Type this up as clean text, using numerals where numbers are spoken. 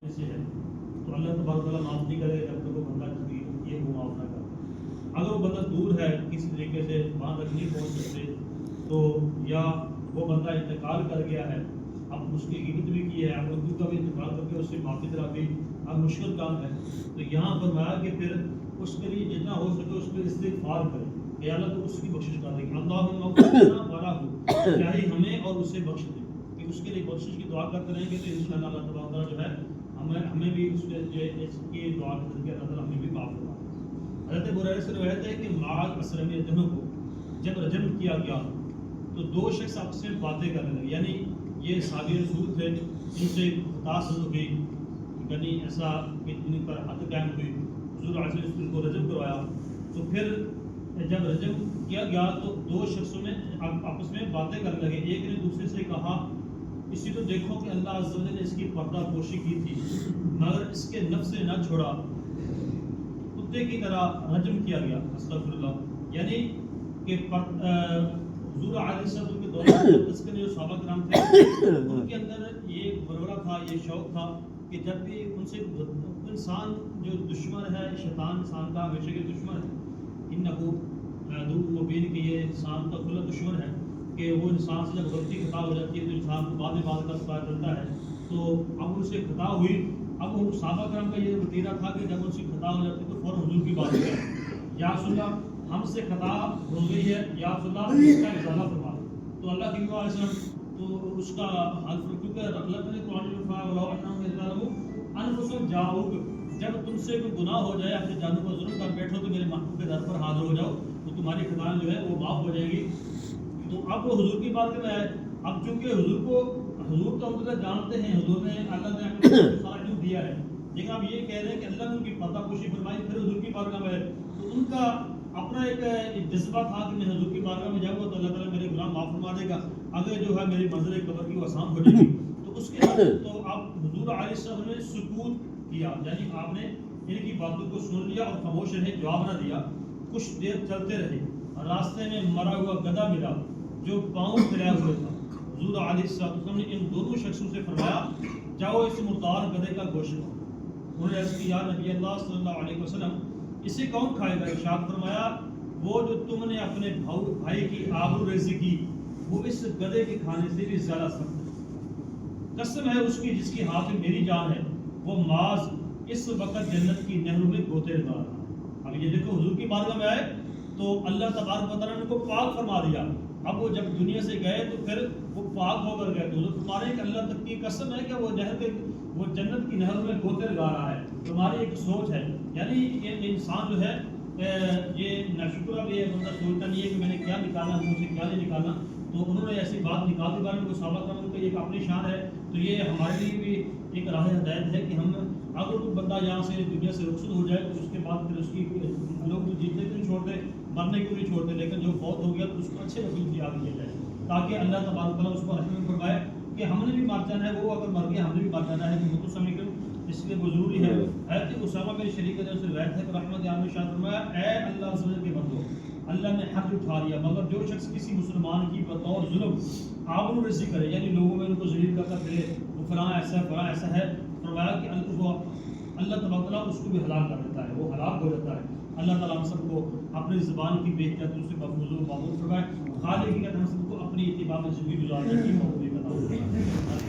سے ہے تو اللہ تبارک تعالیٰ معاف نہیں کرے جب تک وہ بندہ یہ وہ معاف نہ کرے۔ اگر وہ بندہ دور ہے کسی طریقے سے وہاں تک نہیں پہنچ سکتے تو یا وہ بندہ انتقال کر گیا ہے، اب اس کی غیبت بھی کی ہے، اب اردو کا بھی انتقال کر کے اس سے معافی طلبی اب مشکل کام ہے، تو یہاں فرمایا کہ پھر اس کے لیے جتنا ہو سکے اس پہ استغفار کرے کہ اللہ تو اس کی بخشش کر دے گی، اللہم اغفر لنا ولہ، چاہے ہمیں اور اسے بخش دے، کہ اس کے لیے بخشش کی دعا کرتے رہیں گے تو انشاءاللہ اللہ تبارک تعالیٰ جو ہے ہمیں بھی اس کی دعا کر کے اللہ تعالیٰ ہمیں بھی معاف فرمائے۔ حضرت ابو ہریرہ سے روایت ہے کہ معاذ اسلم جنوں کو جب رجم کیا گیا تو دو شخص آپس میں باتیں کرنے لگے، یعنی یہ صحابی رسول تھے، ان سے خطا صدر ہوئی، یعنی ایسا کہ ان پر حد قائم ہوئی، حضور علیہ وسلم کو رجم کروایا، تو پھر جب رجم کیا گیا تو دو شخصوں میں آپس میں باتیں کرنے لگے، ایک نے دوسرے سے کہا اسی تو دیکھو کہ اللہ عز و جل نے اس کی پردہ پوشی کی تھی مگر اس کے نفس سے نہ چھوڑا، کتے کی طرح رجم کیا گیا، استغفر اللہ، یعنی کہ حضور علیہ السلام کے دوران اس کے جو صحابہ کرام تھے ان کے اندر یہ ولولہ تھا، یہ شوق تھا کہ جب بھی ان سے انسان جو دشمن ہے، شیطان انسان کا ہمیشہ کے دشمن ہے، انہو عدو مبین، کہ یہ انسان کا کھلا دشمن ہے، کہ وہ انسان سے جب غلطی خطا ہو جاتی ہے تو انسان کو بعد میں بات کا پتہ چلتا ہے، تو اب ان سے خطا ہوئی، اب وہ صحابہ کرام کا یہ وتیرہ تھا کہ جب ان سے خطا ہو جاتی تو فوراً حضور کی بات کریں، یا رسول اللہ ہم سے خطا ہو گئی ہے، یا رسول اللہ اس کا ازالہ فرما، تو اللہ کے نبی علیہ السلام تو اس کا حل کیونکہ اللہ نے قرآن میں فرمایا ولو انہم اذ ظلموا انفسہم جاؤک، جب تم سے کوئی گناہ ہو جائے، اپنے جانوں پر ظلم کر بیٹھو تو میرے محبوب کے در پر حاضر ہو جاؤ تو تمہاری خطائیں جو ہے وہ معاف ہو جائیں گی۔ تو اب وہ حضور کی بات میں آئے، اب چونکہ حضور تو ہم جانتے ہیں، حضور نے اللہ نے اپنے سارا علم دیا ہے، لیکن اب یہ کہہ رہے ہیں کہ اللہ نے ان کی پردہ پوشی فرمائی، پھر حضور کی بارگاہ میں آئے تو ان کا اپنا ایک جذبہ تھا کہ میں حضور کی بارگاہ میں جاؤں گا تو اللہ تعالیٰ میرے گناہ معاف فرما دے گا، اگر جو ہے میری منزل قبر کی وہ آسان ہو جائے گی، تو اس کے بعد تو اب حضور علیہ السلام نے سکوت کیا، یعنی آپ نے ان کی باتوں کو سن لیا اور خاموش رہے، جواب نہ دیا، کچھ دیر چلتے رہے، راستے میں مرا ہوا گدھا ملا جو پاؤں پھیلائے ہوئے تھا، حضور علیہ السلام نے ان دونوں شخصوں سے فرمایا جاؤ اس مردار گدھے کا گوشت کھاؤ، انہوں نے عرض کیا یا نبی اللہ صلی اللہ علیہ وسلم اسے کون کھائے گا؟ ارشاد فرمایا وہ جو تم نے اپنے بھائی کی آبرو ریزی کی وہ اس گدھے کے کھانے سے بھی زیادہ سخت ہے، قسم ہے اس کی جس کی ہاتھ میں میری جان ہے، وہ معاذ اس وقت جنت کی نہروں میں گوتے لگا رہا ہے۔ اب یہ دیکھو حضور کی بارگاہ میں آئے تو اللہ تبارک و تعالیٰ نے ان کو پاک فرما دیا، اب وہ جب دنیا سے گئے تو پھر وہ پاک ہو کر گئے، تو تمہارے کہ اللہ تک کی قسم ہے کہ وہ جنت کی نہروں میں گوتے لگا رہا ہے، تمہاری ایک سوچ ہے، یعنی یہ انسان جو ہے یہ ناشکر، اب یہ بندہ سوچتا نہیں ہے کہ میں نے کیا نکالا منہ سے کیا نہیں نکالنا، تو انہوں نے ایسی بات نکال دی، بارے میں کوئی صحابہ کرام کا ایک اپنی شان ہے، تو یہ ہمارے لیے بھی ایک راہ ہدایت ہے کہ ہم اگر کوئی بندہ یہاں سے دنیا سے رخصت ہو جائے تو اس کے بعد پھر اس کی لوگ جیتنے کو نہیں چھوڑتے، مرنے کو نہیں چھوڑتے، لیکن جو فوت ہو گیا تو اس کو اچھے وقت کی یاد کیا جائے تاکہ اللہ تبارک تعالیٰ اس کو رحم فرمائے کہ ہم نے بھی مر جانا ہے، وہ اگر مر گیا ہم نے بھی مر جانا ہے، تو سمجھ کر اس لیے وہ ضروری ہے۔ حضرت اسامہ بن شریک نے روایت ہے کہ رحمت عامہ شاہ فرمایا اے اللہ عز و جل کے بندو، اللہ نے حق اٹھا لیا مگر جو شخص کسی مسلمان کی بطور ظلم آبرو ریزی کرے، یعنی لوگوں میں ان کو ذلیل کر کر پھرے وہ فلاں ایسا ہے فلاں ایسا ہے، فرمایا کہ اللہ تبارک تعالیٰ اس کو بھی ہلاک کر دیتا ہے، وہ ہلاک ہو جاتا ہے۔ اللہ تعالیٰ ہم سب کو اپنی زبان کی بے احتیاطیوں سے محفوظ و معمول فرمائے، خالق کی ہم سب کو اپنی اتباع میں زندگی گزارنے کی توفیق عطا فرمائے۔